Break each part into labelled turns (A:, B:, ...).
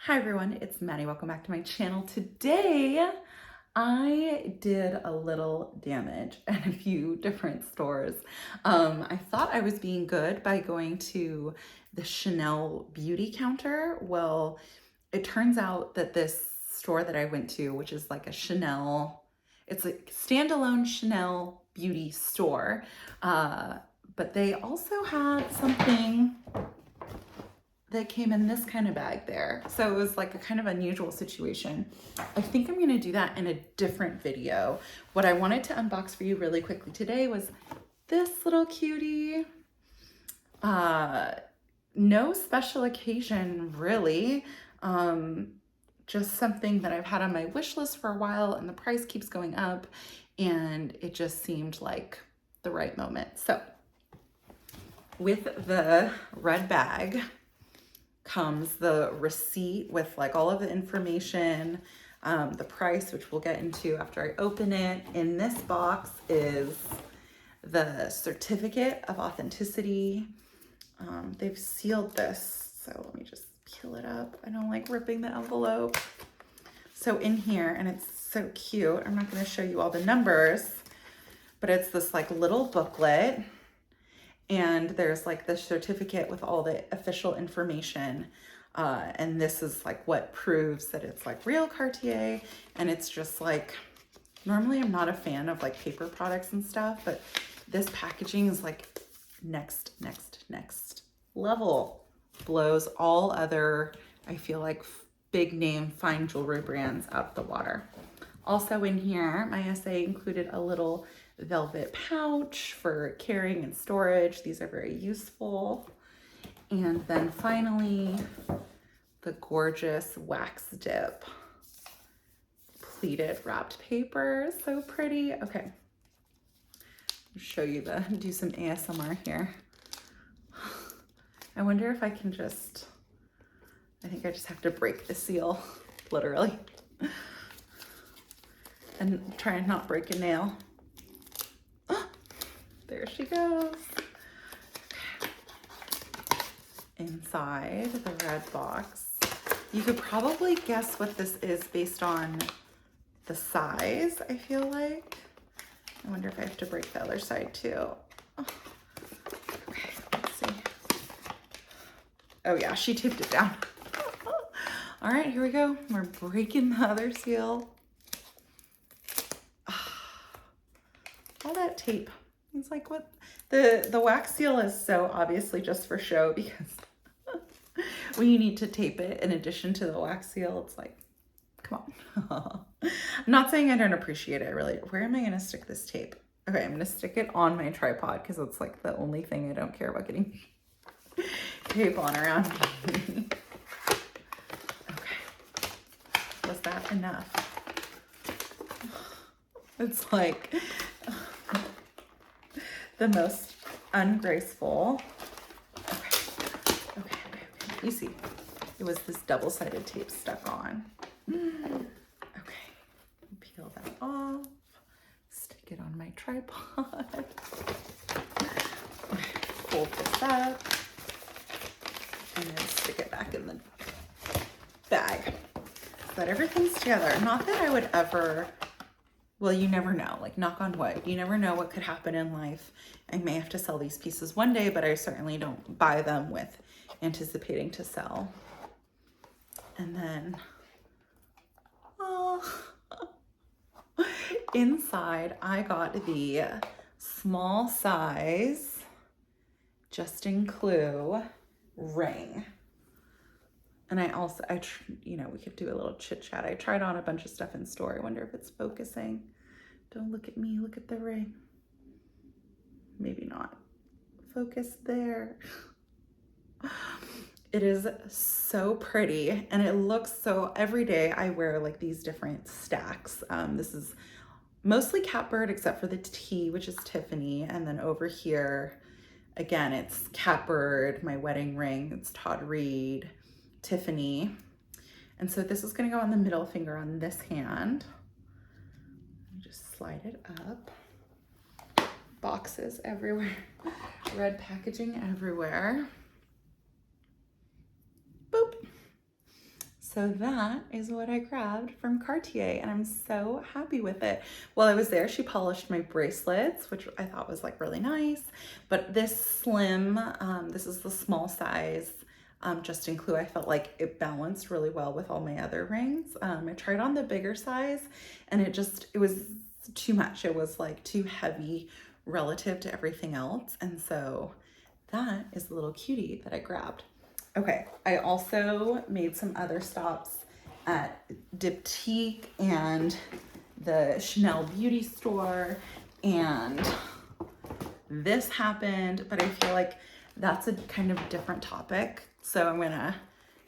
A: Hi everyone, it's Maddie. Welcome back to my channel. Today, I did a little damage at a few different stores. I thought I was being good by going to the Chanel beauty counter. Well, it turns out that this store that I went to, which is like a Chanel, it's a standalone Chanel beauty store, but they also had something that came in this kind of bag there. So it was like a kind of unusual situation. I think I'm gonna do that in a different video. What I wanted to unbox for you really quickly today was this little cutie. No special occasion really. Just something that I've had on my wish list for a while and the price keeps going up and it just seemed like the right moment. So with the red bag, comes the receipt with like all of the information, the price, which we'll get into after I open it. In this box is the certificate of authenticity. They've sealed this, so let me just peel it up. I don't like ripping the envelope. So in here, and it's so cute, I'm not going to show you all the numbers, but it's this like little booklet. And there's like the certificate with all the official information. And this is like what proves that it's like real Cartier. And it's just like, normally I'm not a fan of like paper products and stuff, but this packaging is like next level. Blows all other, I feel like, big name fine jewelry brands out of the water. Also in here, my essay included a little velvet pouch for carrying and storage. These are very useful. And then finally, the gorgeous wax dip pleated wrapped paper. So pretty. Okay. I'll show you do some ASMR here. I wonder if I can I think I just have to break the seal, literally. And try and not break a nail. There she goes. Okay. Inside the red box. You could probably guess what this is based on the size, I feel like. I wonder if I have to break the other side too. Oh. Okay, let's see. Oh yeah, she taped it down. All right, here we go. We're breaking the other seal. All that tape. It's like what the wax seal is so obviously just for show, because when you need to tape it in addition to the wax seal, it's like, come on. I'm not saying I don't appreciate it, really. Where am I gonna stick this tape? Okay, I'm gonna stick it on my tripod because it's like the only thing I don't care about getting tape on around me. Okay, was that enough? It's like the most ungraceful. Okay. You see, it was this double-sided tape stuck on. Okay, peel that off, stick it on my tripod. Fold this up, and then stick it back in the bag so that everything's together. Not that I would ever, well, you never know, like knock on wood, you never know what could happen in life. I may have to sell these pieces one day, but I certainly don't buy them with anticipating to sell. And then, inside I got the small size Justin Clue ring. And we could do a little chit chat. I tried on a bunch of stuff in store. I wonder if it's focusing. Don't look at me, look at the ring. Maybe not. Focus there. It is so pretty and it looks so, every day I wear like these different stacks. This is mostly Catbird except for the T, which is Tiffany. And then over here, again, it's Catbird, my wedding ring, it's Todd Reed, Tiffany. And so this is gonna go on the middle finger on this hand. Just slide it up. Boxes everywhere, red packaging everywhere. Boop. So that is what I grabbed from Cartier, and I'm so happy with it. While I was there, she polished my bracelets, which I thought was like really nice. But this slim, this is the small size, Justin Clue. I felt like it balanced really well with all my other rings. I tried on the bigger size, and it was too much. It was like too heavy relative to everything else. And so that is the little cutie that I grabbed. Okay, I also made some other stops at Diptyque and the Chanel beauty store, and this happened, but I feel like that's a kind of different topic. So I'm gonna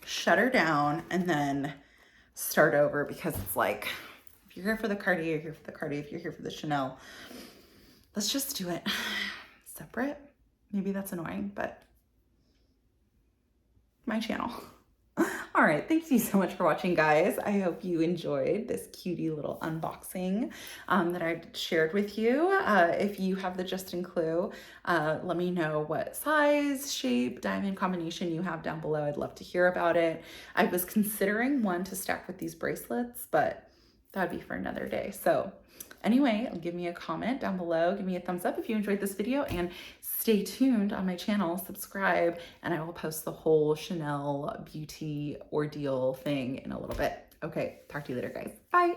A: shut her down and then start over, because it's like, if you're here for the Cartier, you're here for the Cartier. If you're here for the Chanel, let's just do it separate. Maybe that's annoying, but my channel. All right, thank you so much for watching, guys. I hope you enjoyed this cutie little unboxing that I shared with you. If you have the Justin Clue, let me know what size, shape, diamond combination you have down below. I'd love to hear about it. I was considering one to stack with these bracelets, but that'd be for another day. So anyway, give me a comment down below. Give me a thumbs up if you enjoyed this video, and stay tuned on my channel, subscribe, and I will post the whole Chanel beauty ordeal thing in a little bit. Okay, talk to you later, guys. Bye.